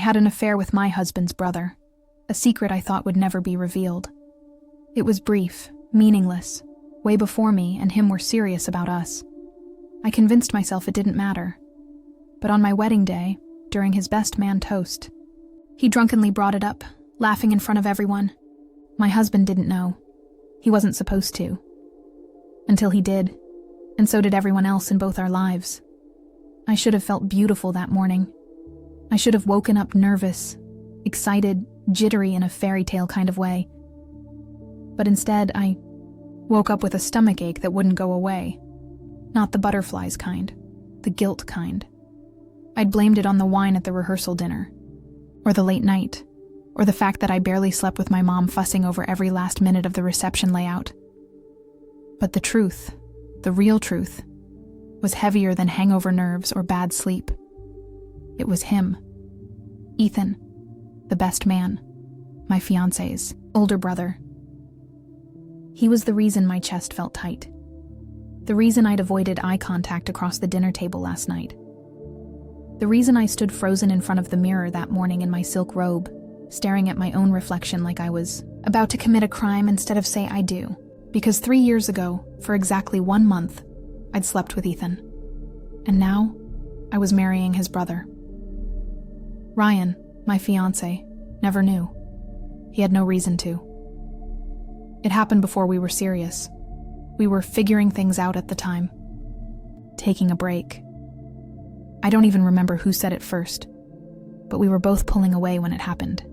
had an affair with my husband's brother, a secret I thought would never be revealed. It was brief, meaningless, way before me and him were serious about us. I convinced myself it didn't matter. But on my wedding day, during his best man toast, he drunkenly brought it up, laughing in front of everyone. My husband didn't know. He wasn't supposed to. Until he did, and so did everyone else in both our lives. I should have felt beautiful that morning. I should have woken up nervous, excited, jittery in a fairy tale kind of way. But instead, I woke up with a stomachache that wouldn't go away. Not the butterflies kind, the guilt kind. I'd blamed it on the wine at the rehearsal dinner, or the late night, or the fact that I barely slept with my mom fussing over every last minute of the reception layout. But the truth, the real truth, was heavier than hangover nerves or bad sleep. It was him. Ethan, the best man, my fiancé's older brother. He was the reason my chest felt tight. The reason I'd avoided eye contact across the dinner table last night. The reason I stood frozen in front of the mirror that morning in my silk robe, staring at my own reflection like I was about to commit a crime instead of say I do. Because 3 years ago, for exactly 1 month, I'd slept with Ethan. And now, I was marrying his brother. Ryan, my fiancé, never knew. He had no reason to. It happened before we were serious. We were figuring things out at the time. Taking a break. I don't even remember who said it first, but we were both pulling away when it happened.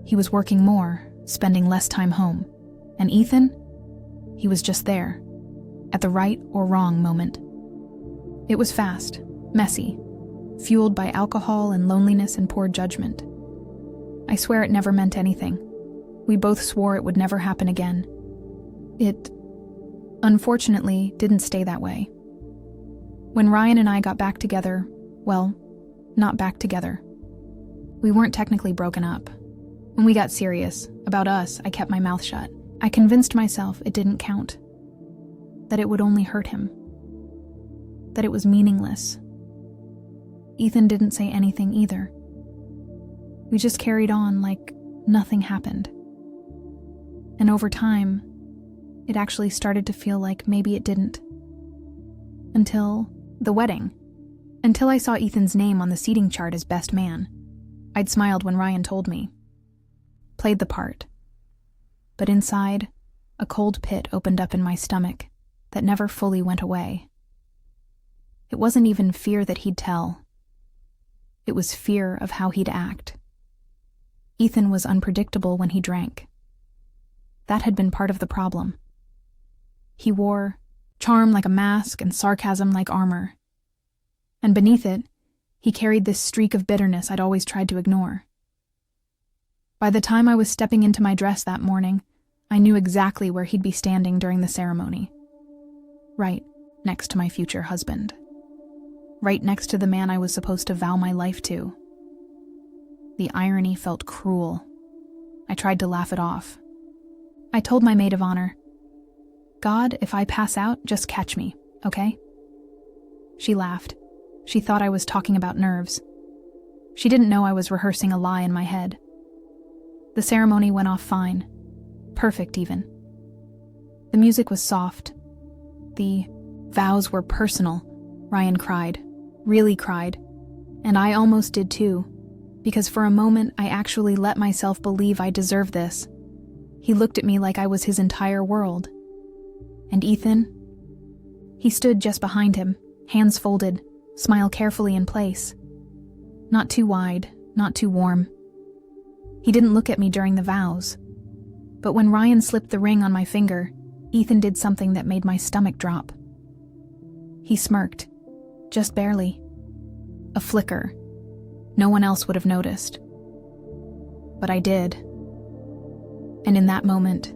He was working more, spending less time home. And Ethan? He was just there, at the right or wrong moment. It was fast, messy, fueled by alcohol and loneliness and poor judgment. I swear it never meant anything. We both swore it would never happen again. It, unfortunately, didn't stay that way. When Ryan and I got back together, well, not back together. We weren't technically broken up. When we got serious, about us, I kept my mouth shut. I convinced myself it didn't count. That it would only hurt him. That it was meaningless. Ethan didn't say anything either. We just carried on like nothing happened. And over time, it actually started to feel like maybe it didn't. Until the wedding. Until I saw Ethan's name on the seating chart as best man. I'd smiled when Ryan told me. Played the part. But inside, a cold pit opened up in my stomach that never fully went away. It wasn't even fear that he'd tell. It was fear of how he'd act. Ethan was unpredictable when he drank. That had been part of the problem. He wore charm like a mask and sarcasm like armor. And beneath it, he carried this streak of bitterness I'd always tried to ignore. By the time I was stepping into my dress that morning, I knew exactly where he'd be standing during the ceremony. Right next to my future husband. Right next to the man I was supposed to vow my life to. The irony felt cruel. I tried to laugh it off. I told my maid of honor, "God, if I pass out, just catch me, okay?" She laughed. She thought I was talking about nerves. She didn't know I was rehearsing a lie in my head. The ceremony went off fine. Perfect, even. The music was soft. The vows were personal. Ryan cried. Really cried. And I almost did too. Because for a moment, I actually let myself believe I deserved this. He looked at me like I was his entire world. And Ethan? He stood just behind him, hands folded, smile carefully in place. Not too wide, not too warm. He didn't look at me during the vows. But when Ryan slipped the ring on my finger, Ethan did something that made my stomach drop. He smirked, just barely. A flicker. No one else would have noticed. But I did. And in that moment,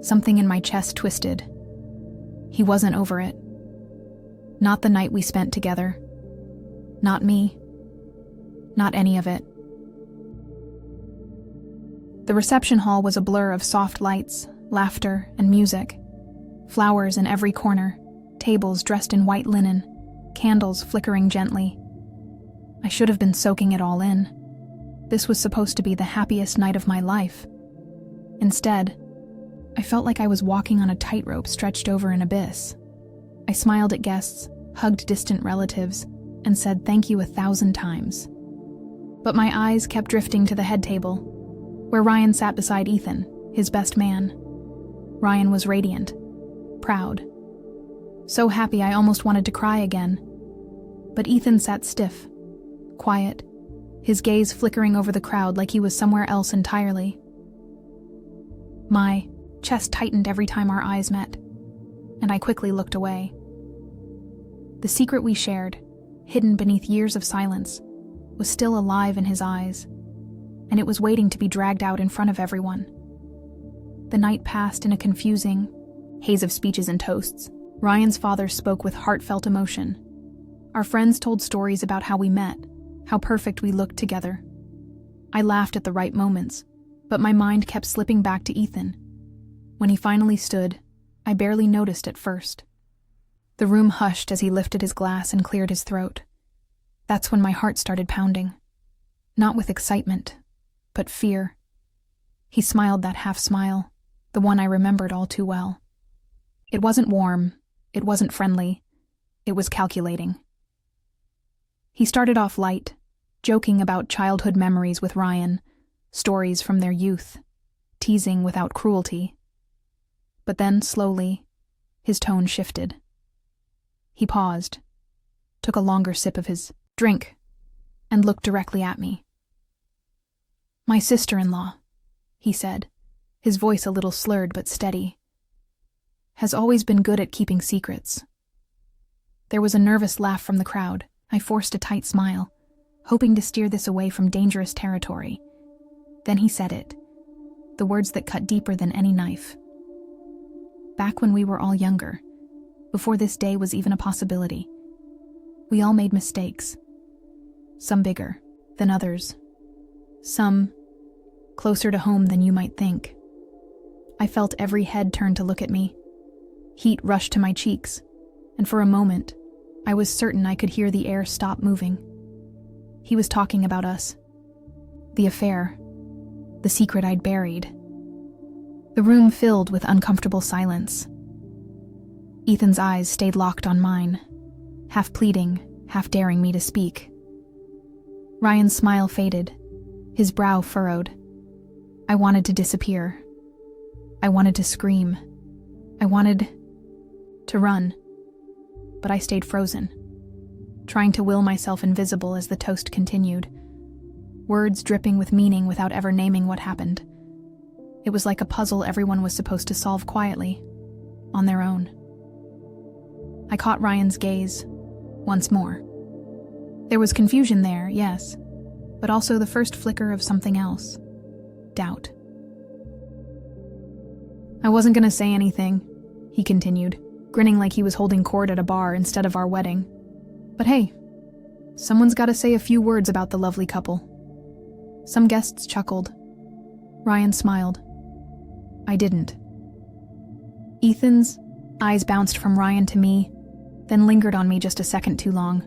something in my chest twisted. He wasn't over it. Not the night we spent together. Not me. Not any of it. The reception hall was a blur of soft lights, laughter, and music. Flowers in every corner, tables dressed in white linen, candles flickering gently. I should have been soaking it all in. This was supposed to be the happiest night of my life. Instead, I felt like I was walking on a tightrope stretched over an abyss. I smiled at guests, hugged distant relatives, and said thank you 1,000 times. But my eyes kept drifting to the head table, where Ryan sat beside Ethan, his best man. Ryan was radiant, proud. So happy I almost wanted to cry again. But Ethan sat stiff, quiet, his gaze flickering over the crowd like he was somewhere else entirely. My chest tightened every time our eyes met, and I quickly looked away. The secret we shared, hidden beneath years of silence, was still alive in his eyes, and it was waiting to be dragged out in front of everyone. The night passed in a confusing haze of speeches and toasts. Ryan's father spoke with heartfelt emotion. Our friends told stories about how we met, how perfect we looked together. I laughed at the right moments, but my mind kept slipping back to Ethan. When he finally stood, I barely noticed at first. The room hushed as he lifted his glass and cleared his throat. That's when my heart started pounding. Not with excitement, but fear. He smiled that half smile, the one I remembered all too well. It wasn't warm, it wasn't friendly, it was calculating. He started off light, joking about childhood memories with Ryan, stories from their youth, teasing without cruelty. But then, slowly, his tone shifted. He paused, took a longer sip of his drink, and looked directly at me. "My sister-in-law," he said, his voice a little slurred but steady, "has always been good at keeping secrets." There was a nervous laugh from the crowd. I forced a tight smile, hoping to steer this away from dangerous territory. Then he said it, the words that cut deeper than any knife. "Back when we were all younger, before this day was even a possibility, we all made mistakes. Some bigger than others. Some closer to home than you might think." I felt every head turn to look at me. Heat rushed to my cheeks, and for a moment, I was certain I could hear the air stop moving. He was talking about us. The affair. The secret I'd buried. The room filled with uncomfortable silence. Ethan's eyes stayed locked on mine, half pleading, half daring me to speak. Ryan's smile faded, his brow furrowed. I wanted to disappear. I wanted to scream. I wanted to run. But I stayed frozen, trying to will myself invisible as the toast continued, words dripping with meaning without ever naming what happened. It was like a puzzle everyone was supposed to solve quietly, on their own. I caught Ryan's gaze once more. There was confusion there, yes, but also the first flicker of something else. Doubt. "I wasn't going to say anything," he continued, grinning like he was holding court at a bar instead of our wedding. "But hey, someone's got to say a few words about the lovely couple." Some guests chuckled. Ryan smiled. I didn't. Ethan's eyes bounced from Ryan to me, then lingered on me just a second too long.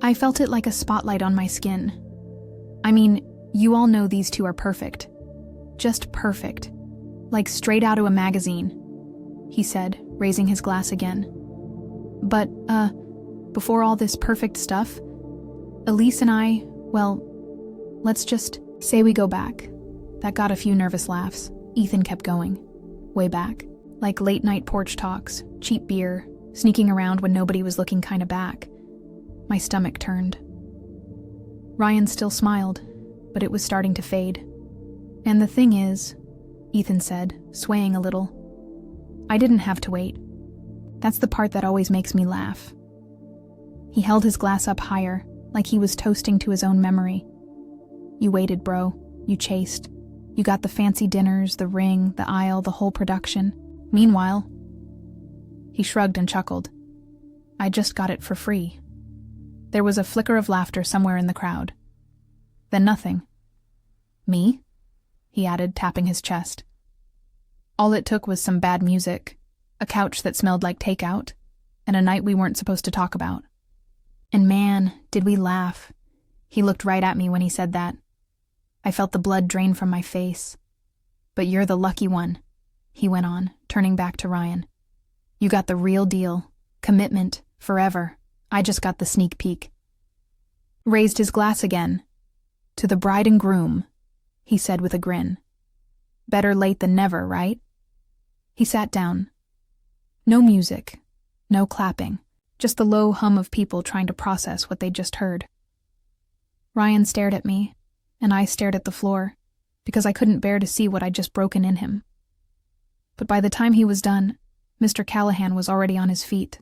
I felt it like a spotlight on my skin. I mean, you all know these two are perfect. Just perfect. Like straight out of a magazine, he said, raising his glass again. But, before all this perfect stuff, Elise and I, well, let's just say we go back. That got a few nervous laughs. Ethan kept going. Way back. Like late-night porch talks, cheap beer, sneaking around when nobody was looking kinda back. My stomach turned. Ryan still smiled, but it was starting to fade. "And the thing is," Ethan said, swaying a little, "I didn't have to wait. That's the part that always makes me laugh." He held his glass up higher, like he was toasting to his own memory. "You waited, bro. You chased. You got the fancy dinners, the ring, the aisle, the whole production. Meanwhile," he shrugged and chuckled, "I just got it for free." There was a flicker of laughter somewhere in the crowd. Then nothing. "Me?" he added, tapping his chest. "All it took was some bad music, a couch that smelled like takeout, and a night we weren't supposed to talk about. And man, did we laugh." He looked right at me when he said that. I felt the blood drain from my face. "But you're the lucky one," he went on, turning back to Ryan. "You got the real deal. Commitment, forever. I just got the sneak peek." Raised his glass again. "To the bride and groom," he said with a grin. "Better late than never, right?" He sat down. No music, no clapping, just the low hum of people trying to process what they'd just heard. Ryan stared at me, and I stared at the floor, because I couldn't bear to see what I'd just broken in him. But by the time he was done, Mr. Callahan was already on his feet,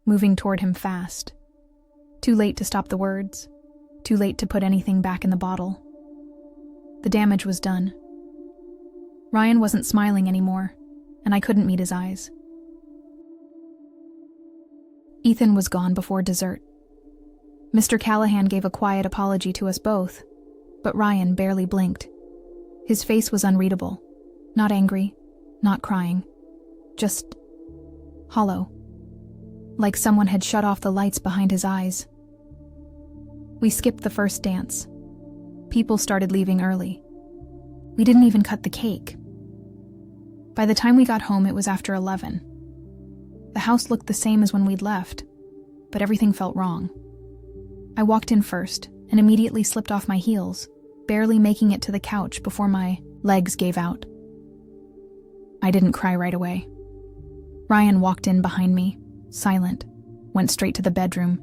moving toward him fast. Too late to stop the words, too late to put anything back in the bottle. The damage was done. Ryan wasn't smiling anymore, and I couldn't meet his eyes. Ethan was gone before dessert. Mr. Callahan gave a quiet apology to us both, but Ryan barely blinked. His face was unreadable. Not angry, not crying. Just hollow. Like someone had shut off the lights behind his eyes. We skipped the first dance. People started leaving early. We didn't even cut the cake. By the time we got home, it was after 11. The house looked the same as when we'd left, but everything felt wrong. I walked in first and immediately slipped off my heels, barely making it to the couch before my legs gave out. I didn't cry right away. Ryan walked in behind me, silent, went straight to the bedroom.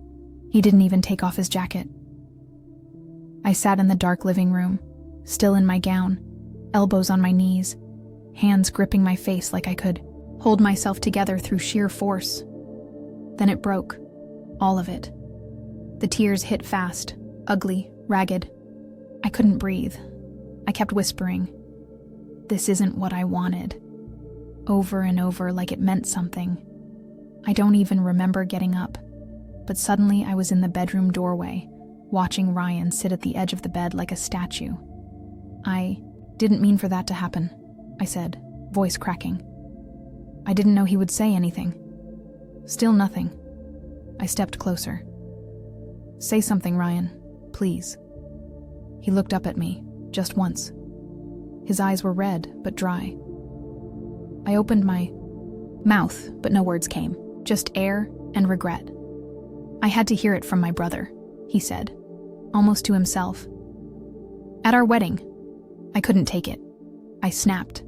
He didn't even take off his jacket. I sat in the dark living room, still in my gown, elbows on my knees, hands gripping my face like I could hold myself together through sheer force. Then it broke, all of it. The tears hit fast, ugly, ragged. I couldn't breathe. I kept whispering, "This isn't what I wanted," over and over like it meant something. I don't even remember getting up, but suddenly I was in the bedroom doorway, watching Ryan sit at the edge of the bed like a statue. "I didn't mean for that to happen," I said, voice cracking. I didn't know he would say anything. Still nothing. I stepped closer. "Say something, Ryan, please." He looked up at me, just once. His eyes were red, but dry. I opened my mouth, but no words came, just air and regret. "I had to hear it from my brother," he said, almost to himself. "At our wedding." I couldn't take it. I snapped.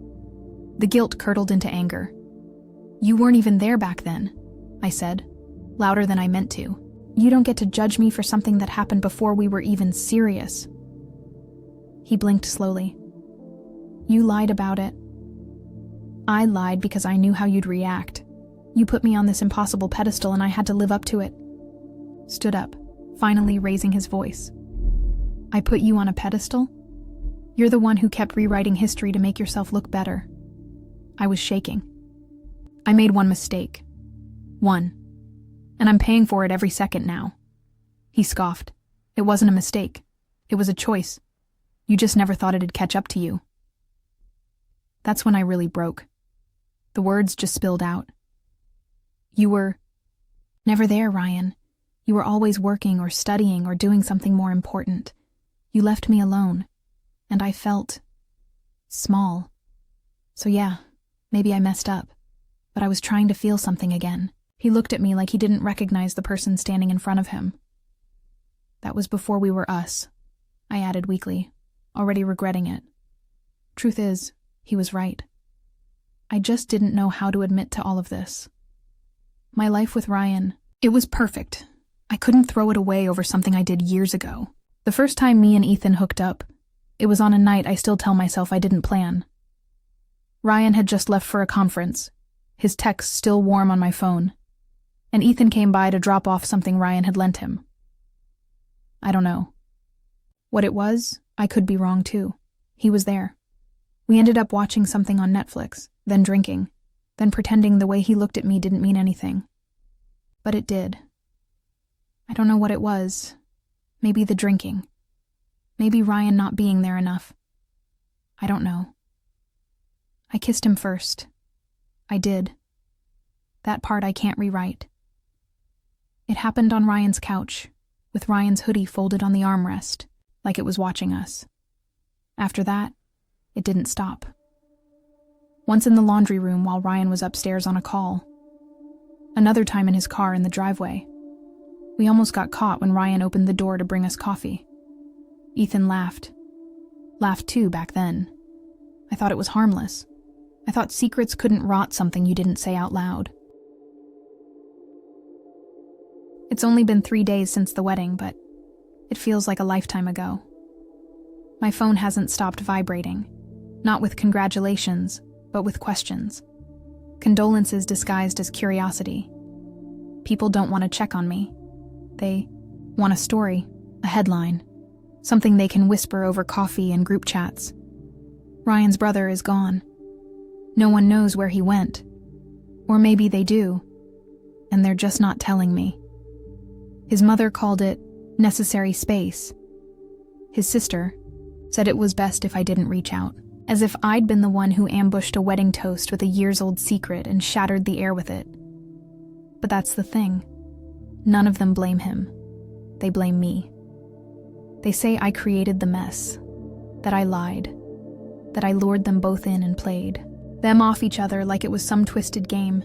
The guilt curdled into anger. "You weren't even there back then," I said, louder than I meant to. "You don't get to judge me for something that happened before we were even serious." He blinked slowly. "You lied about it." "I lied because I knew how you'd react. You put me on this impossible pedestal and I had to live up to it." Stood up, finally raising his voice. "I put you on a pedestal? You're the one who kept rewriting history to make yourself look better." I was shaking. "I made one mistake. One. And I'm paying for it every second now." He scoffed. "It wasn't a mistake. It was a choice. You just never thought it'd catch up to you." That's when I really broke. The words just spilled out. "You were never there, Ryan. You were always working or studying or doing something more important. You left me alone. And I felt small. So yeah, maybe I messed up. But I was trying to feel something again." He looked at me like he didn't recognize the person standing in front of him. "That was before we were us," I added weakly, already regretting it. Truth is, he was right. I just didn't know how to admit to all of this. My life with Ryan, it was perfect. I couldn't throw it away over something I did years ago. The first time me and Ethan hooked up, it was on a night I still tell myself I didn't plan. Ryan had just left for a conference, his text still warm on my phone, and Ethan came by to drop off something Ryan had lent him. I don't know. What it was, I could be wrong too. He was there. We ended up watching something on Netflix, then drinking, then pretending the way he looked at me didn't mean anything. But it did. I don't know what it was. Maybe the drinking. Maybe Ryan not being there enough. I don't know. I kissed him first. I did. That part I can't rewrite. It happened on Ryan's couch, with Ryan's hoodie folded on the armrest, like it was watching us. After that, it didn't stop. Once in the laundry room while Ryan was upstairs on a call. Another time in his car in the driveway. We almost got caught when Ryan opened the door to bring us coffee. Ethan laughed. Laughed too back then. I thought it was harmless. I thought secrets couldn't rot something you didn't say out loud. It's only been 3 days since the wedding, but it feels like a lifetime ago. My phone hasn't stopped vibrating, not with congratulations, but with questions. Condolences disguised as curiosity. People don't want to check on me. They want a story, a headline, something they can whisper over coffee and group chats. Ryan's brother is gone. No one knows where he went. Or maybe they do, and they're just not telling me. His mother called it necessary space. His sister said it was best if I didn't reach out, as if I'd been the one who ambushed a wedding toast with a years-old secret and shattered the air with it. But that's the thing. None of them blame him. They blame me. They say I created the mess, that I lied, that I lured them both in and played them off each other like it was some twisted game.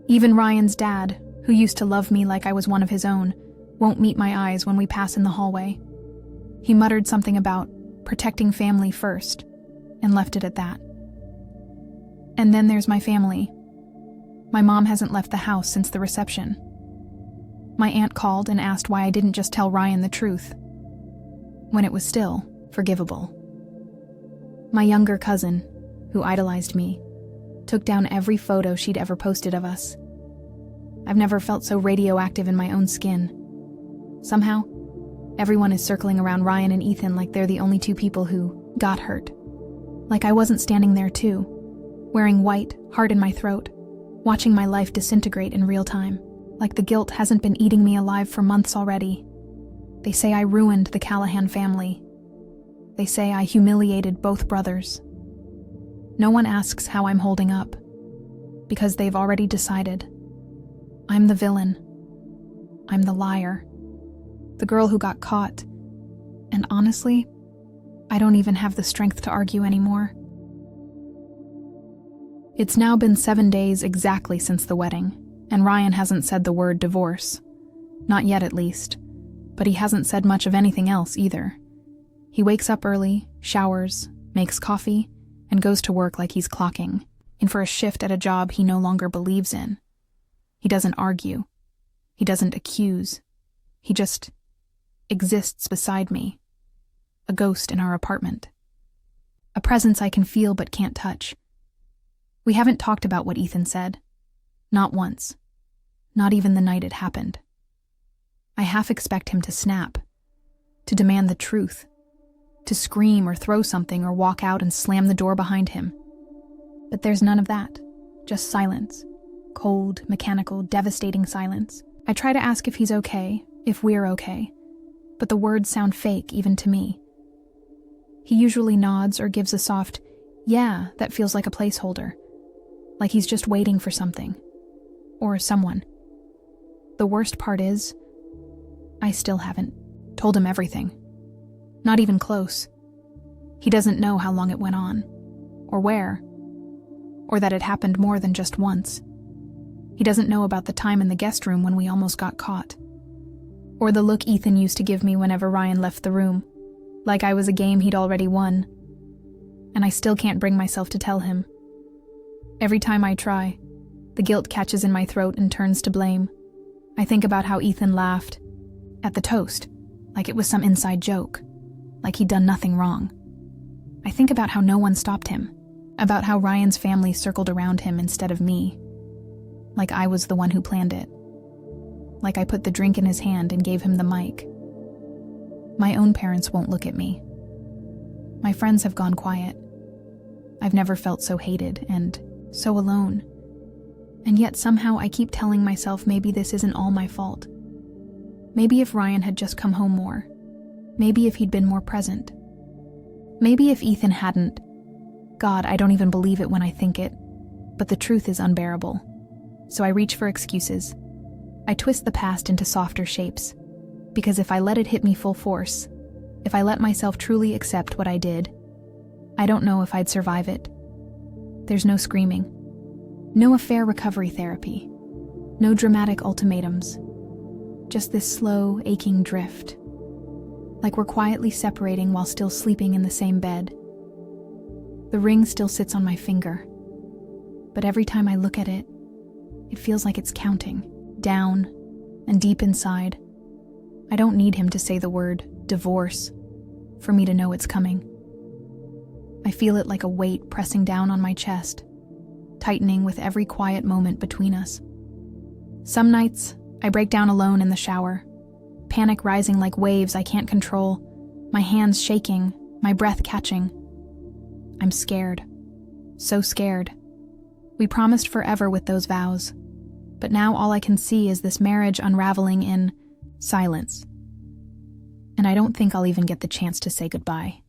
Even Ryan's dad, who used to love me like I was one of his own, won't meet my eyes when we pass in the hallway. He muttered something about protecting family first, and left it at that. And then there's my family. My mom hasn't left the house since the reception. My aunt called and asked why I didn't just tell Ryan the truth, when it was still forgivable. My younger cousin, who idolized me, took down every photo she'd ever posted of us. I've never felt so radioactive in my own skin. Somehow, everyone is circling around Ryan and Ethan like they're the only two people who got hurt. Like I wasn't standing there too, wearing white, heart in my throat, watching my life disintegrate in real time. Like the guilt hasn't been eating me alive for months already. They say I ruined the Callahan family. They say I humiliated both brothers. No one asks how I'm holding up, because they've already decided. I'm the villain. I'm the liar. The girl who got caught. And honestly, I don't even have the strength to argue anymore. It's now been 7 days exactly since the wedding, and Ryan hasn't said the word divorce. Not yet, at least. But he hasn't said much of anything else either. He wakes up early, showers, makes coffee, and goes to work like he's clocking, in for a shift at a job he no longer believes in. He doesn't argue. He doesn't accuse. He just exists beside me. A ghost in our apartment. A presence I can feel but can't touch. We haven't talked about what Ethan said. Not once. Not even the night it happened. I half expect him to snap. To demand the truth. To scream or throw something or walk out and slam the door behind him. But there's none of that. Just silence. Cold, mechanical, devastating silence. I try to ask if he's okay, if we're okay. But the words sound fake even to me. He usually nods or gives a soft, yeah, that feels like a placeholder. Like he's just waiting for something. Or someone. The worst part is, I still haven't told him everything. Not even close. He doesn't know how long it went on, or where, or that it happened more than just once. He doesn't know about the time in the guest room when we almost got caught, or the look Ethan used to give me whenever Ryan left the room, like I was a game he'd already won. And I still can't bring myself to tell him. Every time I try, the guilt catches in my throat and turns to blame. I think about how Ethan laughed at the toast, like it was some inside joke. Like he'd done nothing wrong. I think about how no one stopped him, about how Ryan's family circled around him instead of me, like I was the one who planned it, like I put the drink in his hand and gave him the mic. My own parents won't look at me. My friends have gone quiet. I've never felt so hated and so alone. And yet somehow I keep telling myself maybe this isn't all my fault. Maybe if Ryan had just come home more. Maybe if he'd been more present. Maybe if Ethan hadn't. God, I don't even believe it when I think it. But the truth is unbearable. So I reach for excuses. I twist the past into softer shapes. Because if I let it hit me full force, If I let myself truly accept what I did, I don't know if I'd survive it. There's no screaming, no affair recovery therapy, no dramatic ultimatums, just this slow, aching drift, like we're quietly separating while still sleeping in the same bed. The ring still sits on my finger, but every time I look at it, it feels like it's counting, down and deep inside. I don't need him to say the word divorce for me to know it's coming. I feel it like a weight pressing down on my chest, tightening with every quiet moment between us. Some nights, I break down alone in the shower, panic rising like waves I can't control, my hands shaking, my breath catching. I'm scared, so scared. We promised forever with those vows, but now all I can see is this marriage unraveling in silence. And I don't think I'll even get the chance to say goodbye.